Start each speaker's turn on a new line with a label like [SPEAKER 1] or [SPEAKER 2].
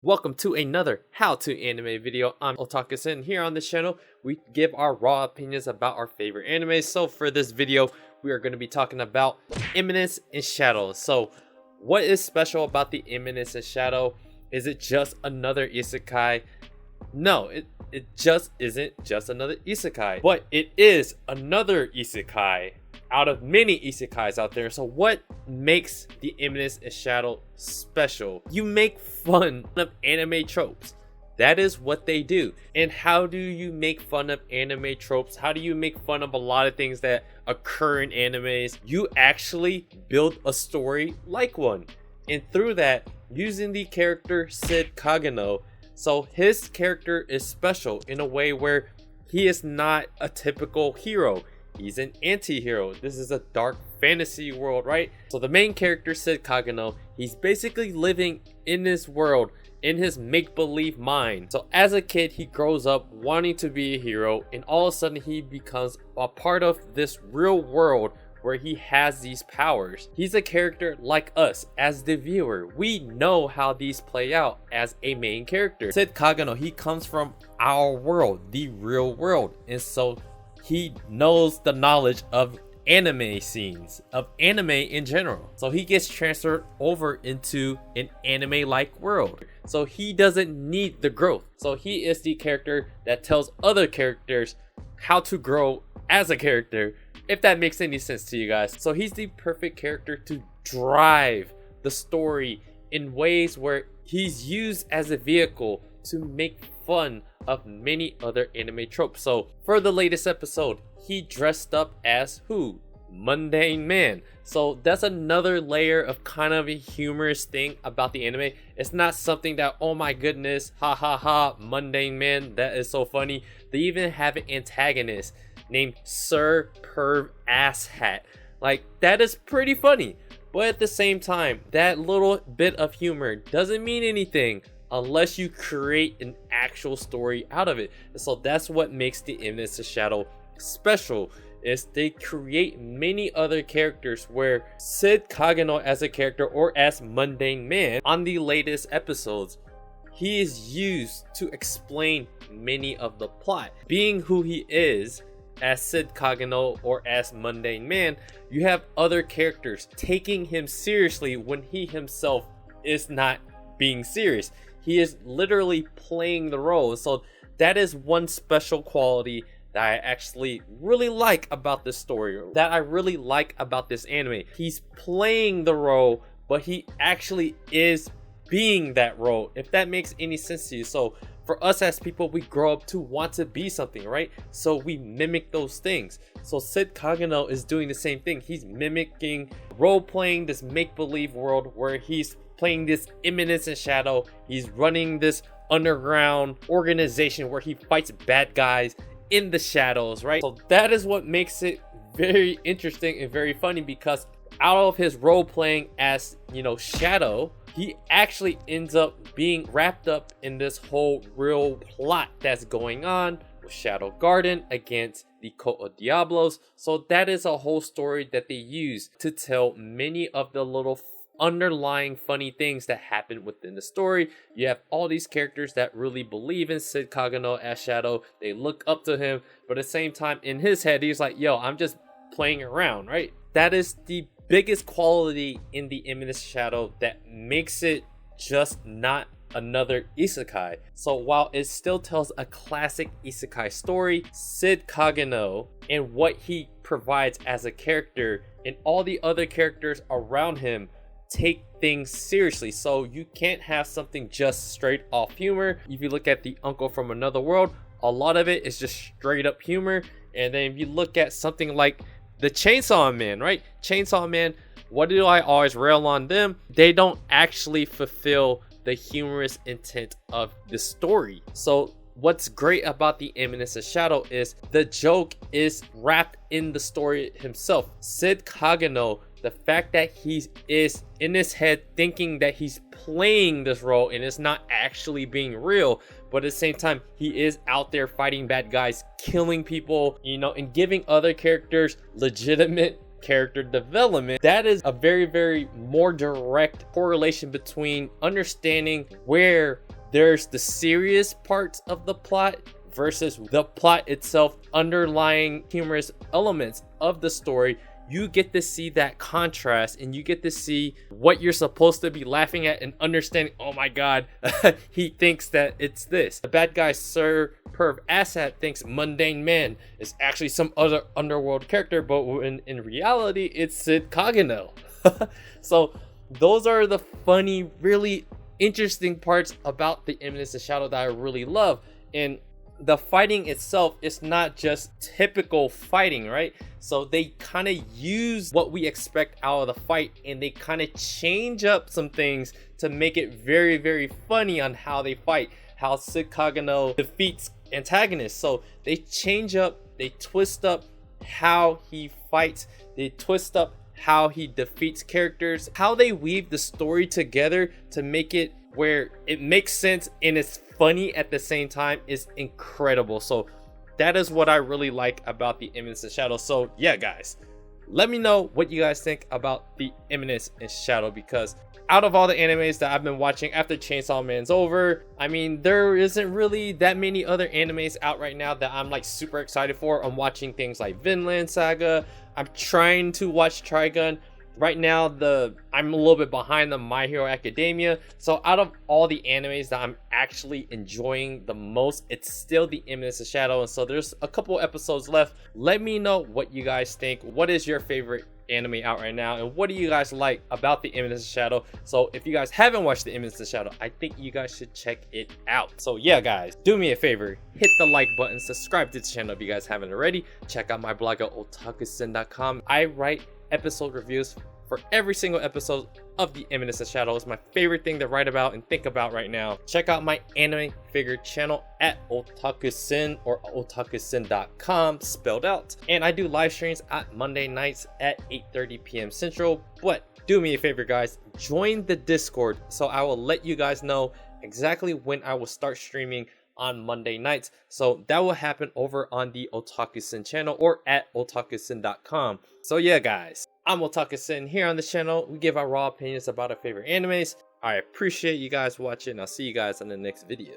[SPEAKER 1] Welcome to another How to Anime video. I'm Otaku-san. Here on this channel, we give our raw opinions about our favorite animes. So for this video, we are going to be talking about Imminence and Shadow. So what is special about the Imminence and Shadow? Is it just another Isekai? No, it just isn't just another Isekai. But it is another Isekai out of many Isekais out there. So what makes the Imminence and Shadow special? You make fun of anime tropes. That is what they do. And how do you make fun of anime tropes? How do you make fun of a lot of things that occur in animes? You actually build a story like one. And through that, using the character Sid Kageno, so his character is special in a way where he is not a typical hero. He's an anti-hero. This is a dark fantasy world, right? So the main character, Sid Kageno, he's basically living in this world, in his make-believe mind. So as a kid, he grows up wanting to be a hero, and all of a sudden he becomes a part of this real world where he has these powers. He's a character like us as the viewer. We know how these play out as a main character. Sid Kageno, he comes from our world, the real world, and so he knows the knowledge of anime scenes, of anime in general. So he gets transferred over into an anime-like world. So he doesn't need the growth. So he is the character that tells other characters how to grow as a character, if that makes any sense to you guys. So he's the perfect character to drive the story in ways where he's used as a vehicle to make fun of many other anime tropes. So for the latest episode, he dressed up as who? Mundane Man. So that's another layer of kind of a humorous thing about the anime. It's not something that, oh my goodness, ha ha ha, Mundane Man, that is so funny. They even have an antagonist named Sir Perv Asshat. Like, that is pretty funny. But at the same time, that little bit of humor doesn't mean anything unless you create an actual story out of it. And so that's what makes the Imminence and Shadow special, is they create many other characters where Sid Kageno as a character, or as Mundane Man on the latest episodes, he is used to explain many of the plot. Being who he is as Sid Kageno or as Mundane Man, you have other characters taking him seriously when he himself is not being serious. He is literally playing the role. So that is one special quality that I actually really like about this story, that I really like about this anime. He's playing the role, but he actually is being that role, if that makes any sense to you. So for us as people, we grow up to want to be something, right? So we mimic those things. So Sid Kageno is doing the same thing. He's mimicking, role-playing this make-believe world where he's playing this Imminence and Shadow. He's running this underground organization where he fights bad guys in the shadows, right? So that is what makes it very interesting and very funny, because out of his role playing as, Shadow, he actually ends up being wrapped up in this whole real plot that's going on with Shadow Garden against the Coto Diablos. So that is a whole story that they use to tell many of the little underlying funny things that happen within the story. You have all these characters that really believe in Sid Kageno as Shadow. They look up to him, but at the same time, in his head, he's like, yo, I'm just playing around, right? That is the biggest quality in the Imminence Shadow that makes it just not another Isekai. So while it still tells a classic Isekai story, Sid Kageno and what he provides as a character and all the other characters around him take things seriously. So you can't have something just straight off humor. If you look at the Uncle from Another World, a lot of it is just straight up humor. And then if you look at something like the Chainsaw Man, right? Chainsaw Man, what do I always rail on them? They don't actually fulfill the humorous intent of the story. So what's great about the Imminence and Shadow is the joke is wrapped in the story himself. Sid Kageno, the fact that he is in his head thinking that he's playing this role and it's not actually being real, but at the same time he is out there fighting bad guys, killing people, and giving other characters legitimate character development, that is a very more direct correlation between understanding where there's the serious parts of the plot versus the plot itself, underlying humorous elements of the story. You get to see that contrast, and you get to see what you're supposed to be laughing at and understanding, oh my god, he thinks that it's this. The bad guy Sir Perv Asshat thinks Mundane Man is actually some other underworld character, but in reality it's Sid Kagano. So those are the funny, really interesting parts about the Imminence of Shadow that I really love. And the fighting itself is not just typical fighting, right? So they kind of use what we expect out of the fight, and they kind of change up some things to make it very funny on how they fight, how Sid Kagano defeats antagonists. So they change up, they twist up how he fights, they twist up how he defeats characters, how they weave the story together to make it where it makes sense and it's funny at the same time is incredible. So that is what I really like about the Imminence in Shadow. So yeah, guys, let me know what you guys think about the Imminence in Shadow, because out of all the animes that I've been watching after Chainsaw Man's over, I mean, there isn't really that many other animes out right now that I'm like super excited for. I'm watching things like Vinland Saga. I'm trying to watch Trigun. Right now, I'm a little bit behind the My Hero Academia. So out of all the animes that I'm actually enjoying the most, it's still the Imminence of Shadow. And so there's a couple episodes left. Let me know what you guys think. What is your favorite anime out right now, and what do you guys like about the Imminence of Shadow? So if you guys haven't watched the Imminence of Shadow, I think you guys should check it out. So yeah, guys, do me a favor, hit the like button, subscribe to the channel if you guys haven't already. Check out my blog at otakusen.com. I write episode reviews for every single episode of the Imminence of Shadow. It's my favorite thing to write about and think about right now. Check out my anime figure channel at otakusen, or otakusen.com spelled out. And I do live streams at Monday nights at 8:30 p.m. Central. But do me a favor, guys, join the Discord so I will let you guys know exactly when I will start streaming on Monday nights. So that will happen over on the Otakusen channel or at otakusen.com. So yeah, guys, I'm Otakusen. Here on this channel, we give our raw opinions about our favorite animes. I appreciate you guys watching. I'll see you guys in the next video.